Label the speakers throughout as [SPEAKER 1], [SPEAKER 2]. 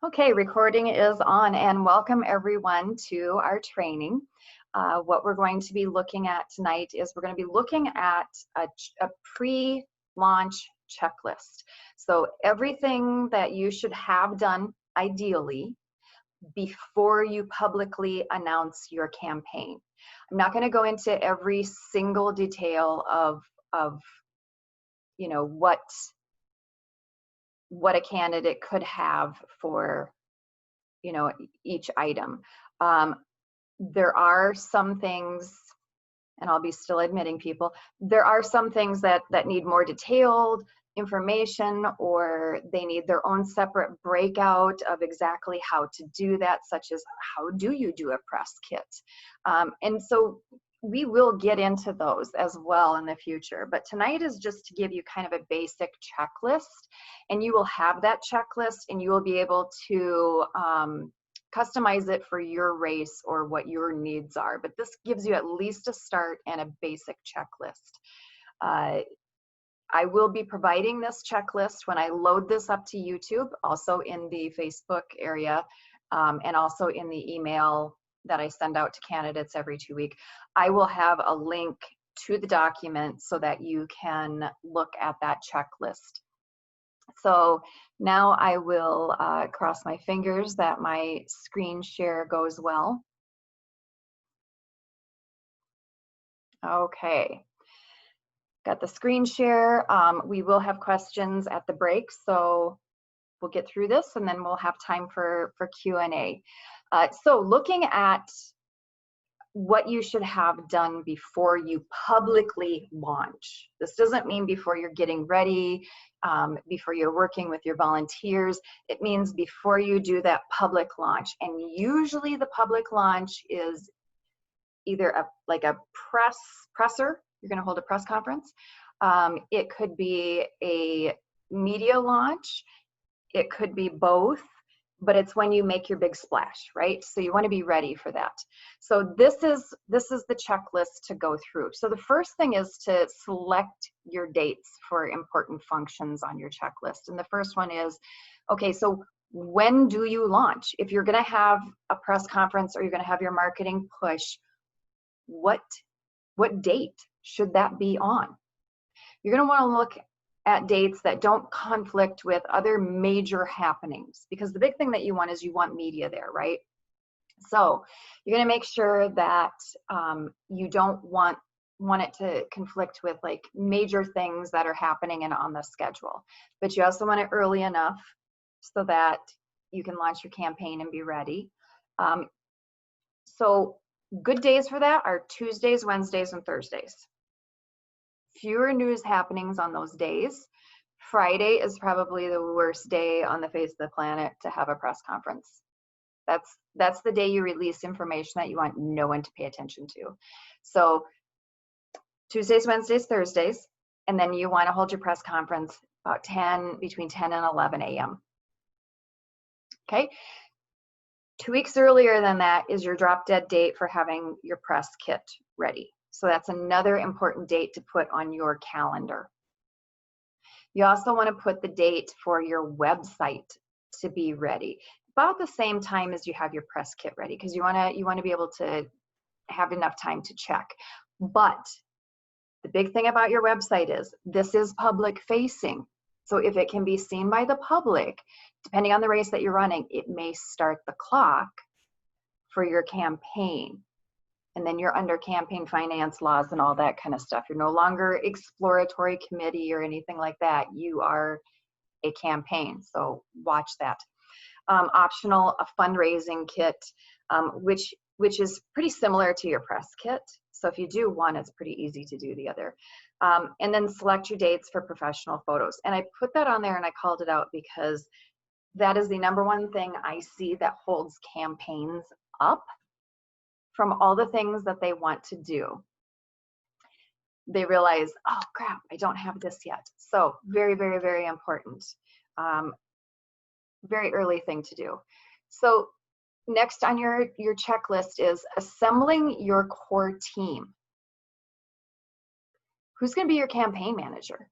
[SPEAKER 1] Okay, recording is on, and welcome everyone to our training. What we're going to be looking at tonight is we're going to be looking at a pre-launch checklist. So everything that you should have done ideally before you publicly announce your campaign. I'm not going to go into every single detail of you know what a candidate could have for each item. There are some things, and I'll be still admitting people, there are some things that need more detailed information, or they need their own separate breakout of exactly how to do that, such as how do you do a press kit. And so we will get into those as well in the future, but tonight is just to give you kind of a basic checklist, and you will have that checklist and you will be able to customize it for your race or what your needs are. But this gives you at least a start and a basic checklist. I will be providing this checklist when I load this up to YouTube, also in the Facebook area, and also in the email that I send out to candidates every 2 weeks. I will have a link to the document so that you can look at that checklist. So now I will cross my fingers that my screen share goes well. Okay, got the screen share. We will have questions at the break, so we'll get through this and then we'll have time for Q&A. So looking at what you should have done before you publicly launch. This doesn't mean before you're getting ready, before you're working with your volunteers. It means before you do that public launch. And usually the public launch is either like a presser, you're gonna hold a press conference. It could be a media launch. It could be both, but it's when you make your big splash, right? So you want to be ready for that. So this is the checklist to go through. So the first thing is to select your dates for important functions on your checklist. And the first one is, okay, so when do you launch? If you're going to have a press conference or you're going to have your marketing push, what date should that be on? You're going to want to look at dates that don't conflict with other major happenings, because the big thing that you want is you want media there, right? So you're going to make sure that you don't want it to conflict with like major things that are happening and on the schedule, but you also want it early enough so that you can launch your campaign and be ready. So good days for that are Tuesdays, Wednesdays, and Thursdays. Fewer news happenings on those days. Friday is probably the worst day on the face of the planet to have a press conference. That's the day you release information that you want no one to pay attention to. So Tuesdays, Wednesdays, Thursdays, and then you want to hold your press conference about between 10 and 11 a.m. Okay. 2 weeks earlier than that is your drop dead date for having your press kit ready. So that's another important date to put on your calendar. You also want to put the date for your website to be ready about the same time as you have your press kit ready, because you want to be able to have enough time to check. But the big thing about your website is this is public facing. So if it can be seen by the public, depending on the race that you're running, it may start the clock for your campaign. And then you're under campaign finance laws and all that kind of stuff. You're no longer exploratory committee or anything like that. You are a campaign, so watch that. Optional, a fundraising kit, which is pretty similar to your press kit. So if you do one, it's pretty easy to do the other. And then select your dates for professional photos. And I put that on there and I called it out because that is the #1 thing I see that holds campaigns up from all the things that they want to do. They realize, oh crap, I don't have this yet. So very, very, very important. Very early thing to do. So next on your checklist is assembling your core team. Who's going to be your campaign manager?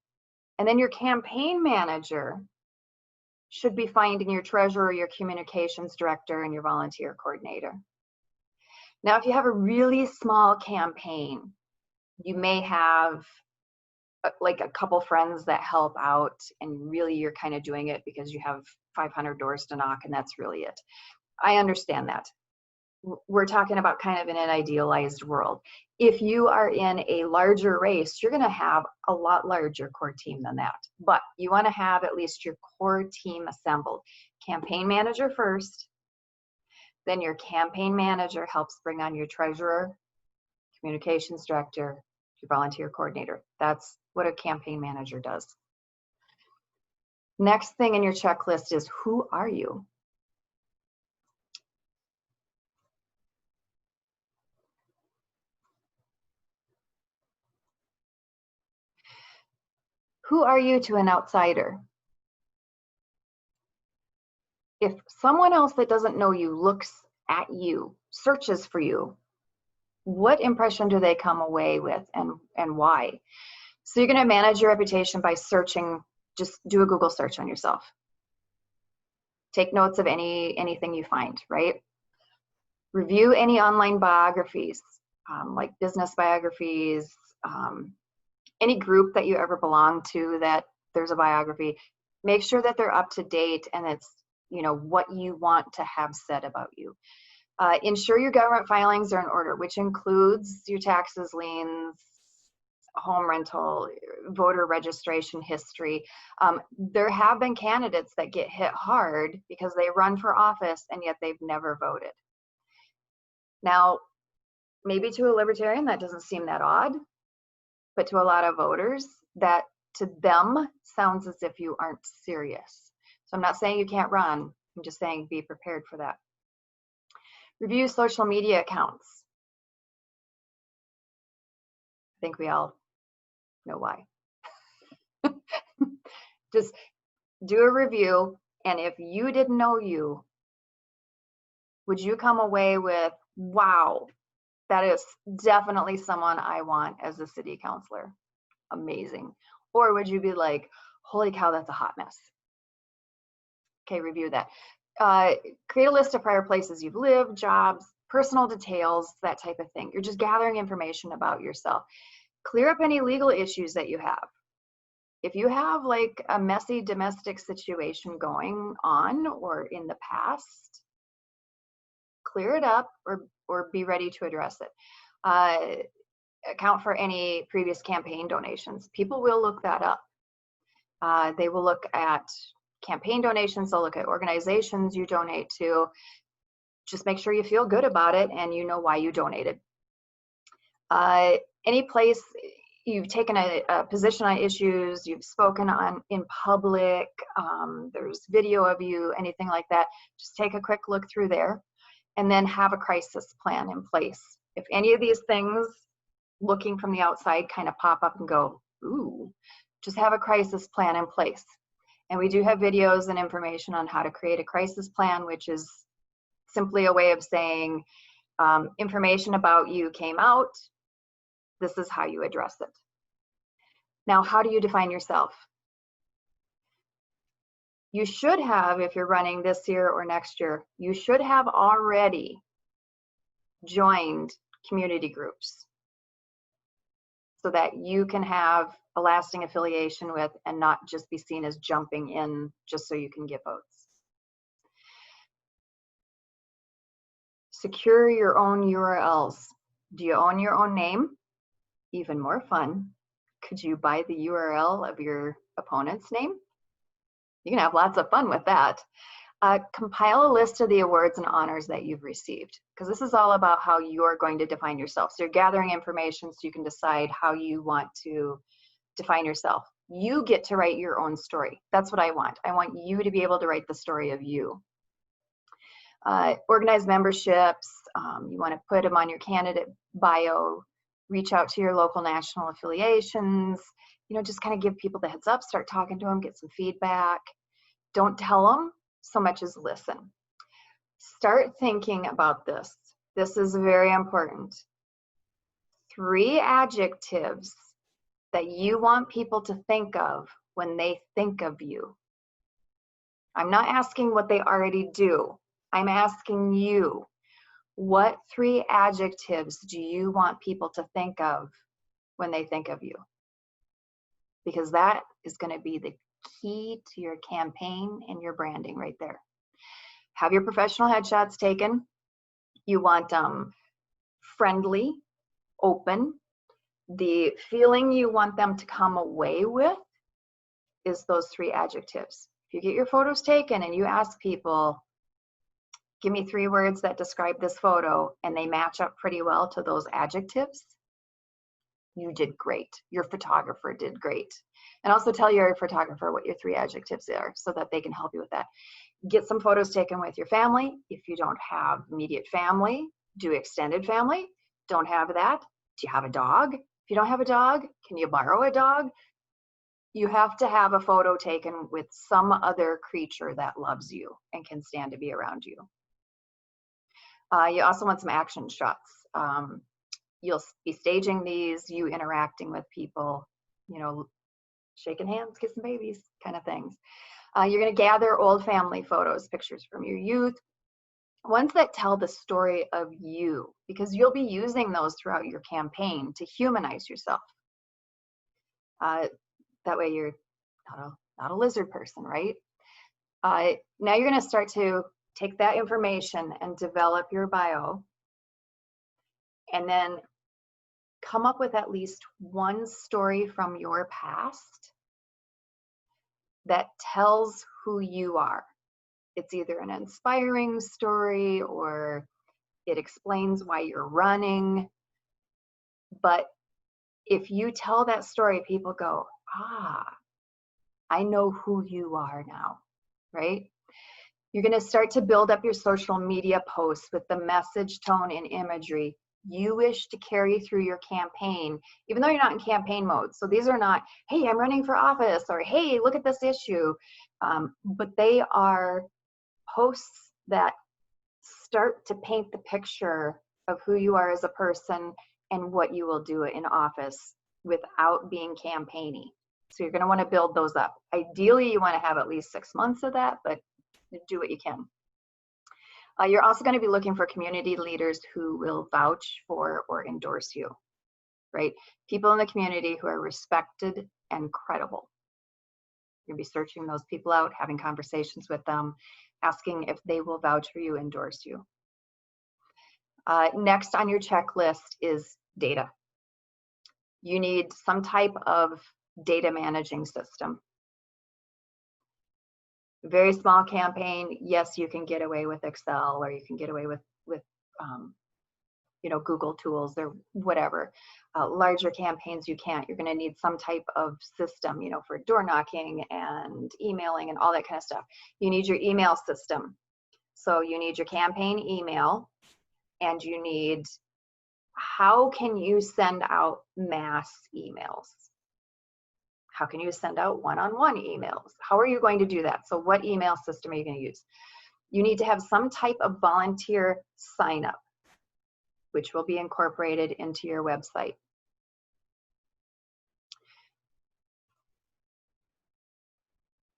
[SPEAKER 1] And then your campaign manager should be finding your treasurer, your communications director, and your volunteer coordinator. Now, if you have a really small campaign, you may have like a couple friends that help out, and really you're kind of doing it because you have 500 doors to knock and that's really it. I understand that. We're talking about kind of in an idealized world. If you are in a larger race, you're going to have a lot larger core team than that. But you want to have at least your core team assembled. Campaign manager first, then your campaign manager helps bring on your treasurer, communications director, your volunteer coordinator. That's what a campaign manager does. Next thing in your checklist is, who are you? Who are you to an outsider? If someone else that doesn't know you looks at you, searches for you, what impression do they come away with, and why? So you're going to manage your reputation by searching. Just do a Google search on yourself. Take notes of anything you find, right? Review any online biographies, like business biographies, any group that you ever belong to that there's a biography. Make sure that they're up to date and it's, you know, what you want to have said about you. Ensure your government filings are in order, which includes your taxes, liens, home rental, voter registration history. There have been candidates that get hit hard because they run for office and yet they've never voted. Now, maybe to a libertarian that doesn't seem that odd, but to a lot of voters, that to them sounds as if you aren't serious. So I'm not saying you can't run, I'm just saying be prepared for that. Review social media accounts. I think we all know why. Just do a review, and if you didn't know you, would you come away with, wow, that is definitely someone I want as a city councilor? Amazing. Or would you be like, holy cow, that's a hot mess? Okay, review that. Create a list of prior places you've lived, jobs, personal details, that type of thing. You're just gathering information about yourself. Clear up any legal issues that you have. If you have like a messy domestic situation going on or in the past, clear it up or be ready to address it. Account for any previous campaign donations. People will look that up. They will look at campaign donations, they'll look at organizations you donate to. Just make sure you feel good about it and you know why you donated. Any place you've taken a position on issues, you've spoken on in public, there's video of you, anything like that, just take a quick look through there and then have a crisis plan in place. If any of these things looking from the outside kind of pop up and go, ooh, just have a crisis plan in place. And we do have videos and information on how to create a crisis plan, which is simply a way of saying information about you came out. This is how you address it. Now, how do you define yourself? You should have, if you're running this year or next year, you should have already joined community groups so that you can have a lasting affiliation with and not just be seen as jumping in just so you can get votes. Secure your own URLs. Do you own your own name? Even more fun. Could you buy the URL of your opponent's name? You can have lots of fun with that. Compile a list of the awards and honors that you've received, because this is all about how you're going to define yourself. So you're gathering information so you can decide how you want to define yourself. You get to write your own story. That's what I want. I want you to be able to write the story of you. Organize memberships. You want to put them on your candidate bio. Reach out to your local national affiliations. You know, just kind of give people the heads up, start talking to them, get some feedback. Don't tell them so much as listen. Start thinking about this. This is very important. 3 adjectives that you want people to think of when they think of you. I'm not asking what they already do. I'm asking you, what 3 adjectives do you want people to think of when they think of you? Because that is going to be the key to your campaign and your branding right there. Have your professional headshots taken. You want friendly, open. The feeling you want them to come away with is those 3 adjectives. If you get your photos taken and you ask people, give me 3 words that describe this photo, and they match up pretty well to those adjectives, you did great. Your photographer did great. And also tell your photographer what your 3 adjectives are so that they can help you with that. Get some photos taken with your family. If you don't have immediate family, do extended family. Don't have that. Do you have a dog? If you don't have a dog, can you borrow a dog? You have to have a photo taken with some other creature that loves you and can stand to be around you. You also want some action shots. You'll be staging these, you interacting with people, you know, shaking hands, kissing babies, kind of things. You're going to gather old family photos, pictures from your youth, ones that tell the story of you, because you'll be using those throughout your campaign to humanize yourself. That way you're not a lizard person, right? Now you're going to start to take that information and develop your bio, and then come up with at least one story from your past that tells who you are. It's either an inspiring story or it explains why you're running. But if you tell that story, people go, I know who you are now, right? You're going to start to build up your social media posts with the message, tone, and imagery you wish to carry through your campaign, even though you're not in campaign mode. So these are not, hey, I'm running for office, or hey, look at this issue. But they are posts that start to paint the picture of who you are as a person and what you will do in office without being campaigny. So you're going to want to build those up. Ideally, you want to have at least 6 months of that, but do what you can. You're also going to be looking for community leaders who will vouch for or endorse you, right? People in the community who are respected and credible. You'll be searching those people out, having conversations with them, asking if they will vouch for you, endorse you. Next on your checklist is data. You need some type of data managing system. Very small campaign, yes, you can get away with Excel, or you can get away with Google tools or whatever. Larger campaigns, you can't. You're going to need some type of system, for door knocking and emailing and all that kind of stuff. You need your email system. So you need your campaign email, and you need, how can you send out mass emails? How can you send out one-on-one emails? How are you going to do that? So what email system are you going to use? You need to have some type of volunteer sign up, which will be incorporated into your website.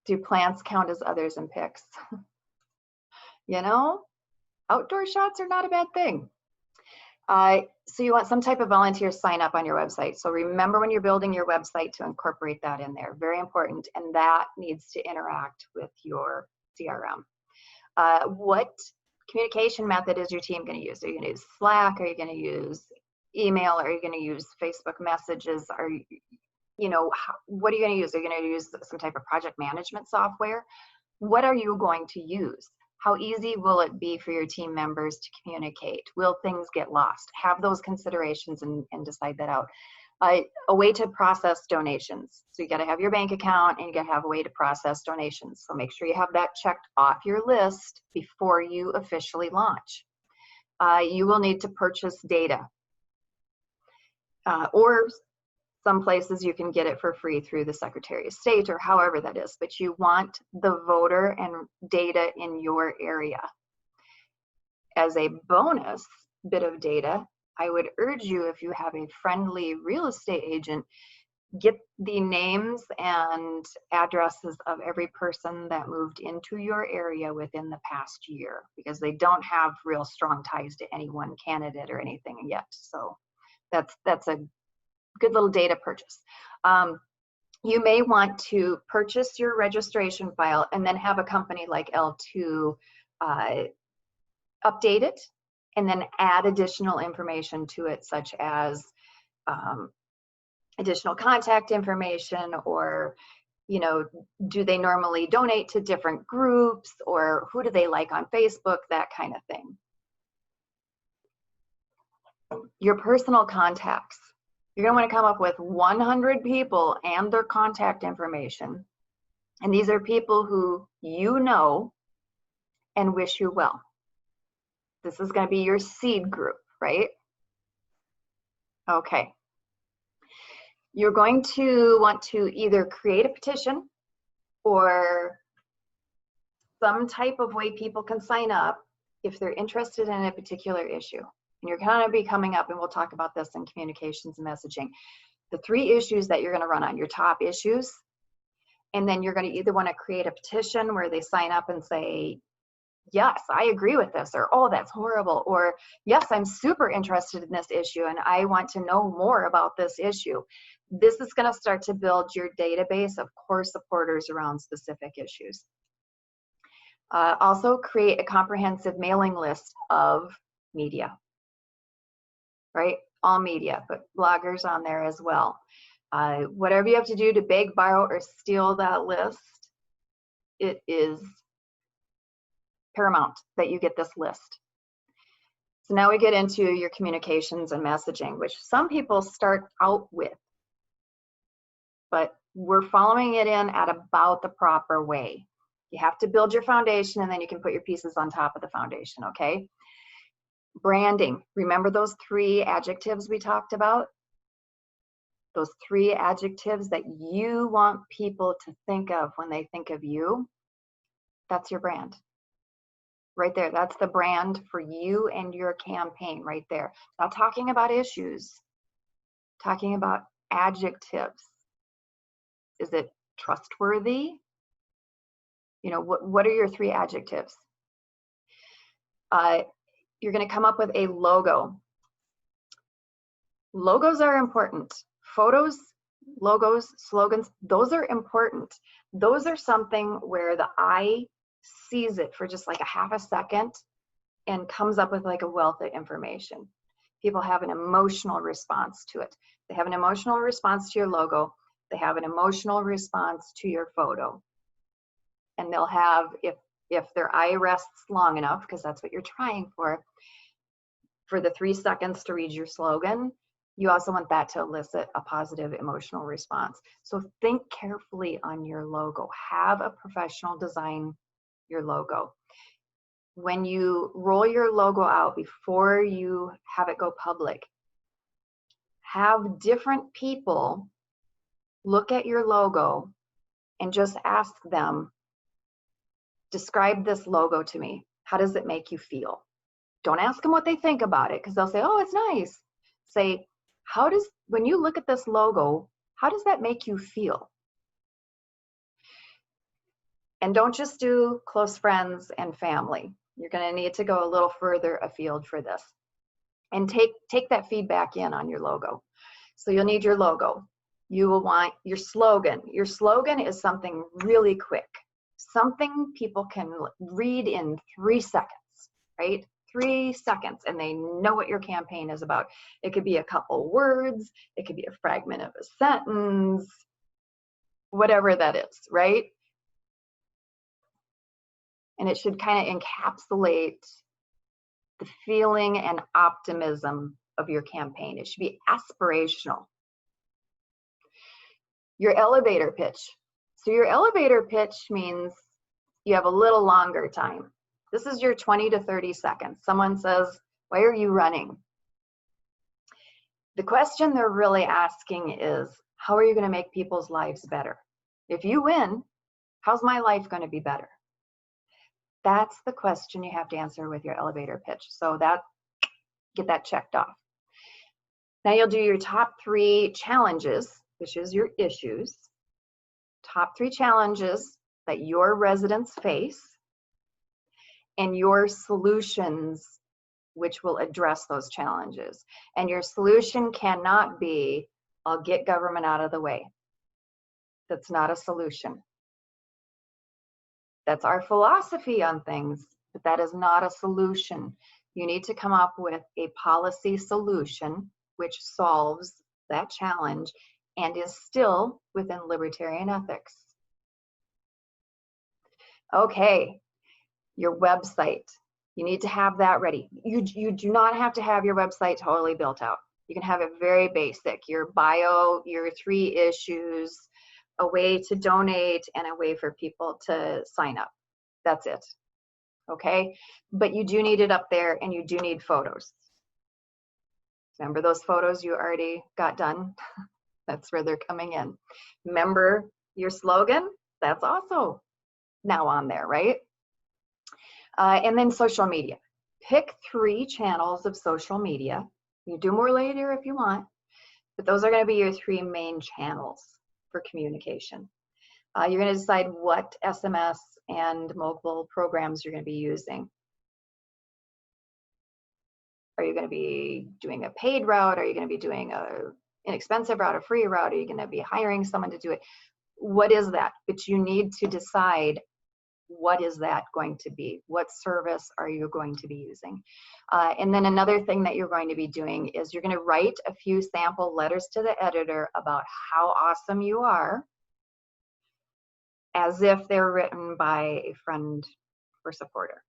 [SPEAKER 1] Do plants count as others in pics? Outdoor shots are not a bad thing. So you want some type of volunteer sign up on your website. So remember when you're building your website to incorporate that in there. Very important. And that needs to interact with your CRM. What communication method is your team going to use? Are you going to use Slack? Are you going to use email? Are you going to use Facebook messages? What are you going to use? Are you going to use some type of project management software? What are you going to use? How easy will it be for your team members to communicate? Will things get lost? Have those considerations and decide that out. A way to process donations. So you got to have your bank account, and you got to have a way to process donations. So make sure you have that checked off your list before you officially launch. You will need to purchase data, or some places you can get it for free through the Secretary of State or however that is, but you want the voter and data in your area. As a bonus bit of data, I would urge you, if you have a friendly real estate agent, get the names and addresses of every person that moved into your area within the past year, because they don't have real strong ties to any one candidate or anything yet. So that's a good little data purchase. You may want to purchase your registration file and then have a company like L2 update it and then add additional information to it, such as additional contact information, or, you know, do they normally donate to different groups, or who do they like on Facebook, that kind of thing. Your personal contacts. You're going to want to come up with 100 people and their contact information. And these are people who you know and wish you well. This is going to be your seed group, right? Okay. You're going to want to either create a petition or some type of way people can sign up if they're interested in a particular issue. And you're going to be coming up, and we'll talk about this in communications and messaging, the 3 issues that you're going to run on, your top issues. And then you're going to either want to create a petition where they sign up and say, yes, I agree with this, or, oh, that's horrible, or, yes, I'm super interested in this issue and I want to know more about this issue. This is going to start to build your database of core supporters around specific issues. Also, create a comprehensive mailing list of media, right? All media, but bloggers on there as well. Whatever you have to do to beg, borrow, or steal that list, it is paramount that you get this list. So now we get into your communications and messaging, which some people start out with, but we're following it in at about the proper way. You have to build your foundation, and then you can put your pieces on top of the foundation, okay? Branding. Remember those 3 adjectives we talked about? Those 3 adjectives that you want people to think of when they think of you? That's your brand. Right there, that's the brand for you and your campaign right there. Not talking about issues, talking about adjectives. Is it trustworthy? You know, what are your 3 adjectives? You're going to come up with a logo. Logos are important. Photos, logos, slogans, those are important. Those are something where the eye sees it for just like a half a second and comes up with like a wealth of information. People have an emotional response to it. They have an emotional response to your logo. They have an emotional response to your photo. And they'll have, if their eye rests long enough, because that's what you're trying for the 3 seconds to read your slogan, you also want that to elicit a positive emotional response. So think carefully on your logo. Have a professional design your logo. When you roll your logo out, before you have it go public, have different people look at your logo and just ask them, describe this logo to me. How does it make you feel? Don't ask them what they think about it, because they'll say, oh, it's nice. Say, when you look at this logo, how does that make you feel? And don't just do close friends and family. You're going to need to go a little further afield for this. And take that feedback in on your logo. So you'll need your logo. You will want your slogan. Your slogan is something really quick, something people can read in 3 seconds, right? 3 seconds, and they know what your campaign is about. It could be a couple words, it could be a fragment of a sentence, whatever that is, right? And it should kind of encapsulate the feeling and optimism of your campaign. It should be aspirational. Your elevator pitch. So your elevator pitch means you have a little longer time. This is your 20 to 30 seconds. Someone says, why are you running? The question they're really asking is, how are you going to make people's lives better? If you win, how's my life going to be better? That's the question you have to answer with your elevator pitch. So get that checked off. Now you'll do your top 3 challenges, which is your issues, top 3 challenges that your residents face, and your solutions which will address those challenges. And your solution cannot be, I'll get government out of the way. That's not a solution. That's our philosophy on things, but that is not a solution. You need to come up with a policy solution which solves that challenge and is still within libertarian ethics. Okay, your website. You need to have that ready. You do not have to have your website totally built out. You can have it very basic. Your bio, your 3 issues, a way to donate, and a way for people to sign up. That's it. Okay? But you do need it up there, and you do need photos. Remember those photos you already got done? That's where they're coming in. Remember your slogan? That's also now on there, right? And then social media. Pick 3 channels of social media. You do more later if you want, but those are going to be your 3 main channels for communication. You're going to decide what SMS and mobile programs you're going to be using. Are you going to be doing a paid route? Are you going to be doing an inexpensive route, a free route? Are you going to be hiring someone to do it? What is that? But you need to decide, what is that going to be? What service are you going to be using? And then another thing that you're going to be doing is you're going to write a few sample letters to the editor about how awesome you are, as if they're written by a friend or supporter.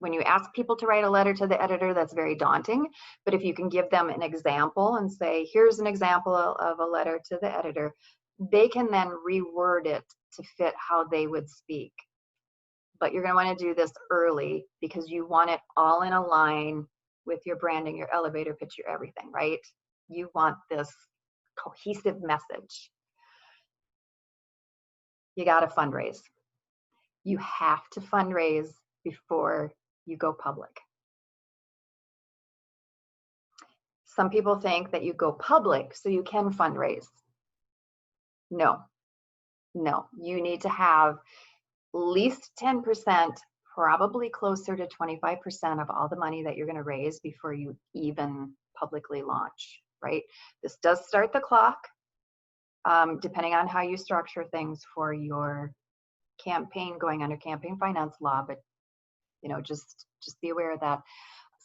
[SPEAKER 1] When you ask people to write a letter to the editor, that's very daunting. But if you can give them an example and say, here's an example of a letter to the editor, they can then reword it to fit how they would speak. But you're going to want to do this early because you want it all in a line with your branding, your elevator pitch, your everything, right? You want this cohesive message. You got to fundraise. You have to fundraise before you go public. Some people think that you go public so you can fundraise. No, you need to have at least 10%, probably closer to 25% of all the money that you're going to raise before you even publicly launch, right? This does start the clock, depending on how you structure things for your campaign going under campaign finance law, but just be aware of that.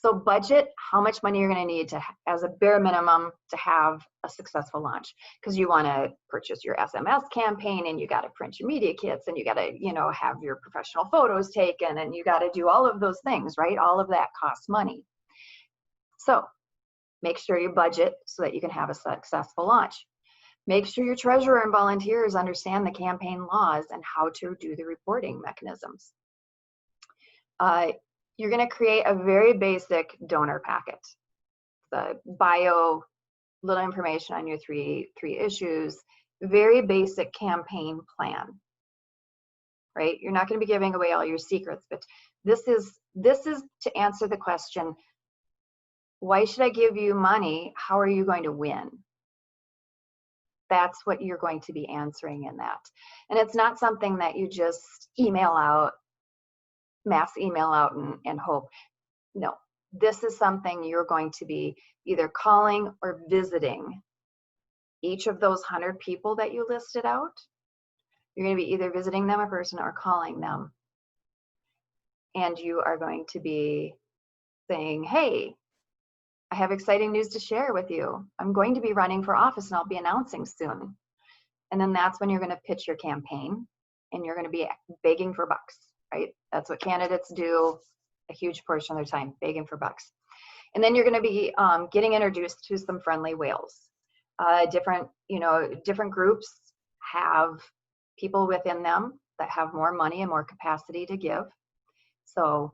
[SPEAKER 1] So budget how much money you're going to need to, as a bare minimum, to have a successful launch, because you want to purchase your SMS campaign, and you got to print your media kits, and you got to have your professional photos taken, and you got to do all of those things, right? All of that costs money. So make sure you budget so that you can have a successful launch. Make sure your treasurer and volunteers understand the campaign laws and how to do the reporting mechanisms. You're going to create a very basic donor packet. The bio, little information on your three issues, very basic campaign plan, right? You're not going to be giving away all your secrets, but this is to answer the question, why should I give you money? How are you going to win? That's what you're going to be answering in that. And it's not something that you just email out, mass email out and hope. No, this is something you're going to be either calling or visiting each of those 100 people that you listed out. You're going to be either visiting them in person or calling them. And you are going to be saying, hey, I have exciting news to share with you. I'm going to be running for office and I'll be announcing soon. And then that's when you're going to pitch your campaign and you're going to be begging for bucks, right? That's what candidates do a huge portion of their time, begging for bucks. And then you're going to be getting introduced to some friendly whales. Different groups have people within them that have more money and more capacity to give. So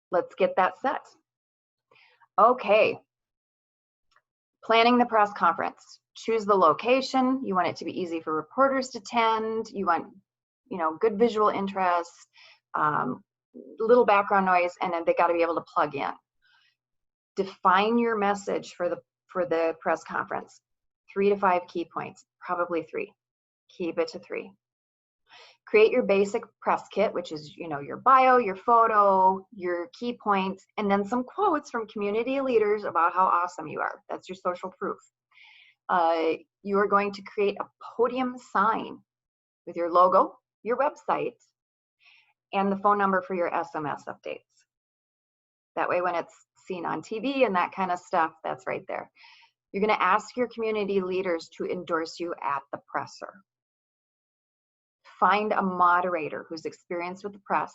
[SPEAKER 1] let's get that set. Okay, planning the press conference. Choose the location. You want it to be easy for reporters to attend. You want, good visual interest, little background noise, and then they got to be able to plug in. Define your message for for the press conference. 3 to 5 key points, probably 3. Keep it to 3. Create your basic press kit, which is, your bio, your photo, your key points, and then some quotes from community leaders about how awesome you are. That's your social proof. You are going to create a podium sign with your logo, your website, and the phone number for your SMS updates. That way, when it's seen on TV and that kind of stuff, that's right there. You're going to ask your community leaders to endorse you at the presser. Find a moderator who's experienced with the press,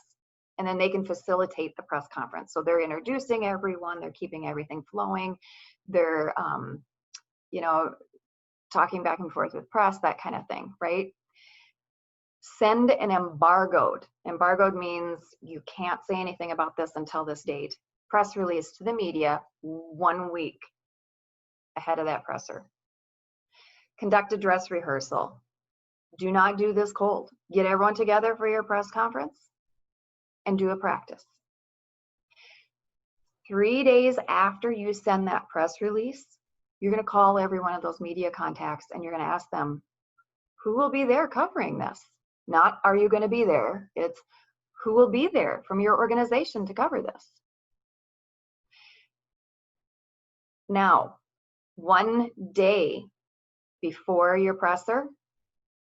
[SPEAKER 1] and then they can facilitate the press conference. So they're introducing everyone, they're keeping everything flowing, they're, talking back and forth with press, that kind of thing, right? Send an embargoed. Embargoed means you can't say anything about this until this date. Press release to the media 1 week ahead of that presser. Conduct a dress rehearsal. Do not do this cold. Get everyone together for your press conference and do a practice. 3 days after you send that press release, you're going to call every one of those media contacts and you're going to ask them, who will be there covering this? Not, are you going to be there? It's, who will be there from your organization to cover this? Now, 1 day before your presser,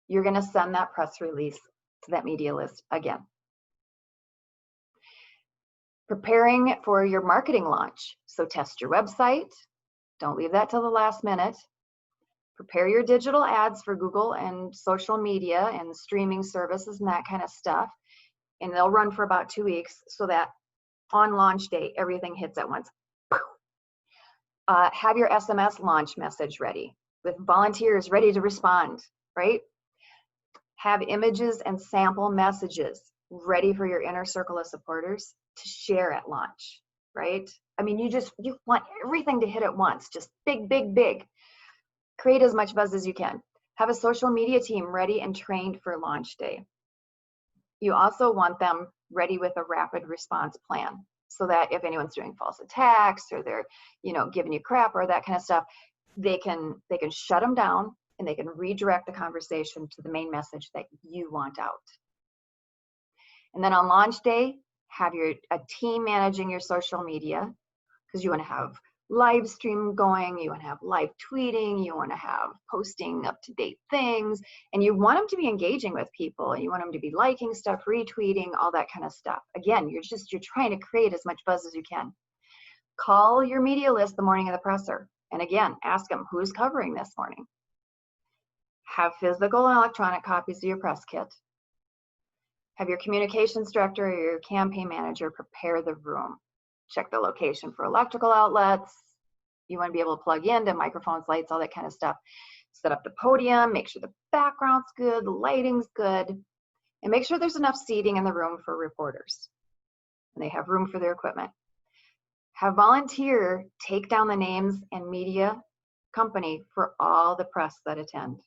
[SPEAKER 1] you're going to send that press release to that media list again. Preparing for your marketing launch. So test your website. Don't leave that till the last minute. Prepare your digital ads for Google and social media and streaming services and that kind of stuff. And they'll run for about 2 weeks so that on launch day, everything hits at once. Have your SMS launch message ready with volunteers ready to respond, right? Have images and sample messages ready for your inner circle of supporters to share at launch, right? I mean, you want everything to hit at once, just big, big, big. Create as much buzz as you can. Have a social media team ready and trained for launch day. You also want them ready with a rapid response plan so that if anyone's doing false attacks or they're, giving you crap or that kind of stuff, they can shut them down and they can redirect the conversation to the main message that you want out. And then on launch day, have a team managing your social media, because you want to have live stream going, you want to have live tweeting, you want to have posting up-to-date things, and you want them to be engaging with people, and you want them to be liking stuff, retweeting, all that kind of stuff. Again, you're trying to create as much buzz as you can. Call your media list the morning of the presser, and again, ask them who's covering this morning. Have physical and electronic copies of your press kit. Have your communications director or your campaign manager prepare the room. Check the location for electrical outlets. You want to be able to plug into microphones, lights, all that kind of stuff. Set up the podium, make sure the background's good, the lighting's good, and make sure there's enough seating in the room for reporters. And they have room for their equipment. Have volunteer take down the names and media company for all the press that attend.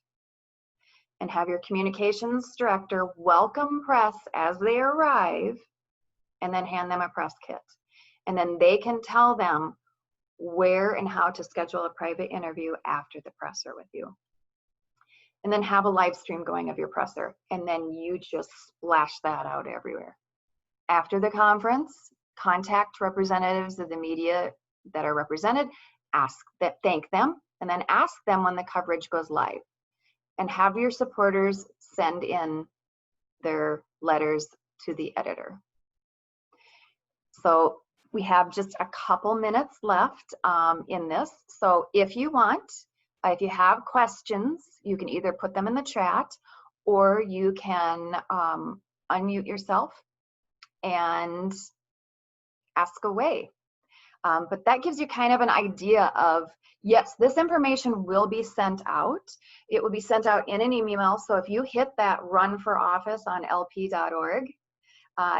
[SPEAKER 1] And have your communications director welcome press as they arrive and then hand them a press kit. And then they can tell them where and how to schedule a private interview after the presser with you. And then have a live stream going of your presser. And then you just splash that out everywhere. After the conference, contact representatives of the media that are represented, thank them, and then ask them when the coverage goes live. And have your supporters send in their letters to the editor. So we have just a couple minutes left in this. So if you want, if you have questions, you can either put them in the chat or you can unmute yourself and ask away. But that gives you kind of an idea of, yes, this information will be sent out. It will be sent out in an email. So if you hit that run for office on lp.org,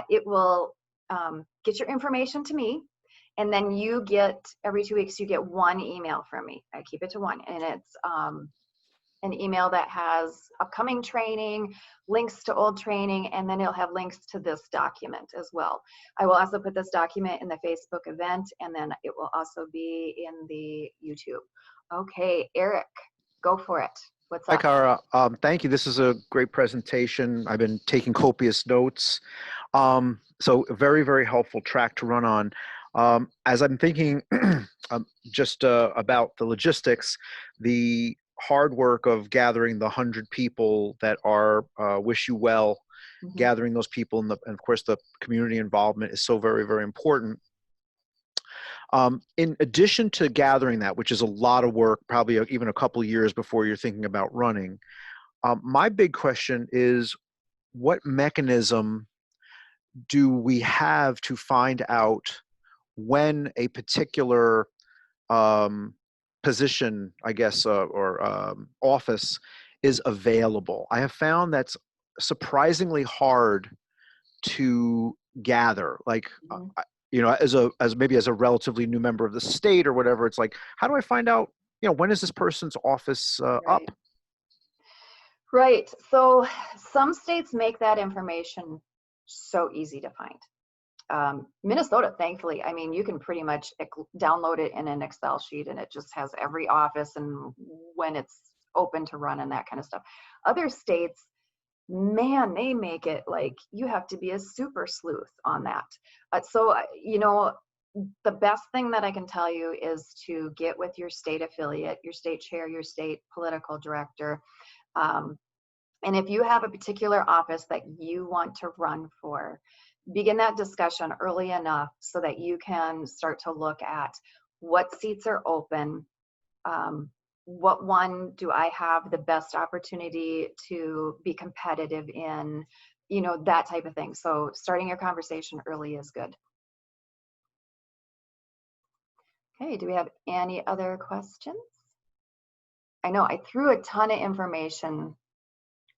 [SPEAKER 1] it will get your information to me. And then you get, every 2 weeks, you get 1 email from me. I keep it to 1. And it's an email that has upcoming training, links to old training, and then it'll have links to this document as well. I will also put this document in the Facebook event, and then it will also be in the YouTube. Okay, Eric, go for it. What's
[SPEAKER 2] Hi,
[SPEAKER 1] up?
[SPEAKER 2] Cara. Thank you. This is a great presentation. I've been taking copious notes. So a very, very helpful track to run on. As I'm thinking just about the logistics, the hard work of gathering the 100 people that are wish you well,
[SPEAKER 1] Mhm.
[SPEAKER 2] gathering those people, and of course the community involvement is so very, very important. In addition to gathering that, which is a lot of work, probably even a couple of years before you're thinking about running, my big question is, what mechanism do we have to find out when a particular um, position, I guess, or office is available? I have found that's surprisingly hard to gather. Like,
[SPEAKER 1] Mhm.
[SPEAKER 2] as maybe as a relatively new member of the state or whatever, it's like, how do I find out? When is this person's office up?
[SPEAKER 1] Right. Right. So some states make that information so easy to find. Minnesota, thankfully, I mean, you can pretty much download it in an Excel sheet and it just has every office and when it's open to run and that kind of stuff. Other states, man, they make it like you have to be a super sleuth on that. The best thing that I can tell you is to get with your state affiliate, your state chair, your state political director. Um, and if you have a particular office that you want to run for, begin that discussion early enough so that you can start to look at what seats are open, um, what one do I have the best opportunity to be competitive in, that type of thing. So starting your conversation early is good. Okay, do we have any other questions? I know I threw a ton of information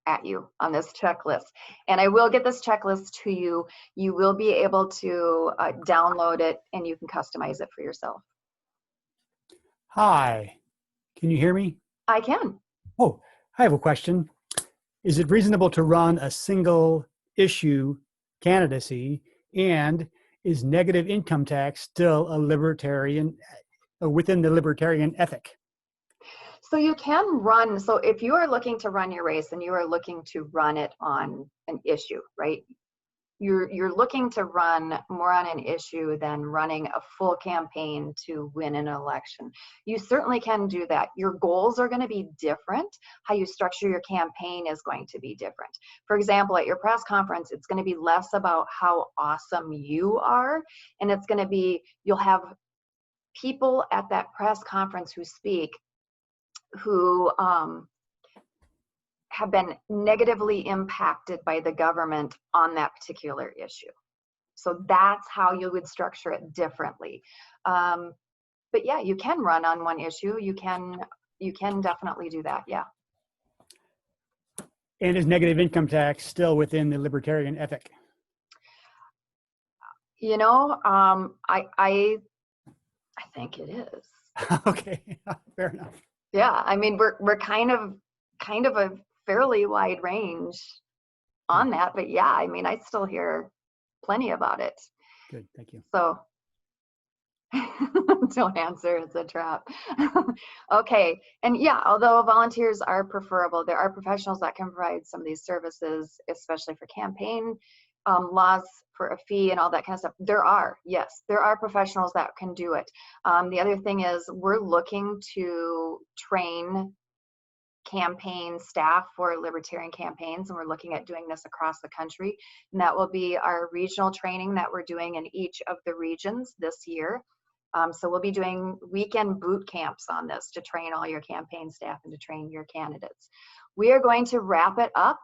[SPEAKER 1] at you on this checklist. And I will get this checklist to you. You will be able to download it and you can customize it for yourself.
[SPEAKER 3] Hi, can you hear me?
[SPEAKER 1] I can.
[SPEAKER 3] Oh, I have a question. Is it reasonable to run a single issue candidacy? And is negative income tax still a libertarian, within the libertarian ethic?
[SPEAKER 1] So you can run, so if you are looking to run your race and you are looking to run it on an issue, right? You're looking to run more on an issue than running a full campaign to win an election. You certainly can do that. Your goals are going to be different. How you structure your campaign is going to be different. For example, at your press conference, it's going to be less about how awesome you are, and it's going to be, you'll have people at that press conference who speak who have been negatively impacted by the government on that particular issue. So that's how you would structure it differently. But yeah, you can run on one issue. You can definitely do that. Yeah.
[SPEAKER 3] And is negative income tax still within the libertarian ethic?
[SPEAKER 1] I think it is.
[SPEAKER 3] Okay, fair enough.
[SPEAKER 1] Yeah, I mean we're kind of a fairly wide range on
[SPEAKER 3] Good.
[SPEAKER 1] that, but yeah, I mean I still hear plenty about it.
[SPEAKER 3] Good, thank you.
[SPEAKER 1] So don't answer, it's a trap. Okay, and yeah, although volunteers are preferable, there are professionals that can provide some of these services, especially for campaign laws for a fee and all that kind of stuff. Yes, there are professionals that can do it. The other thing is we're looking to train campaign staff for libertarian campaigns, and we're looking at doing this across the country, and that will be our regional training that we're doing in each of the regions this year. So we'll be doing weekend boot camps on this to train all your campaign staff and to train your candidates. We are going to wrap it up.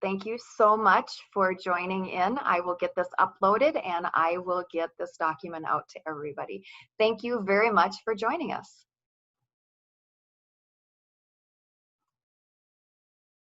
[SPEAKER 1] Thank you so much for joining in. I will get this uploaded and I will get this document out to everybody. Thank you very much for joining us.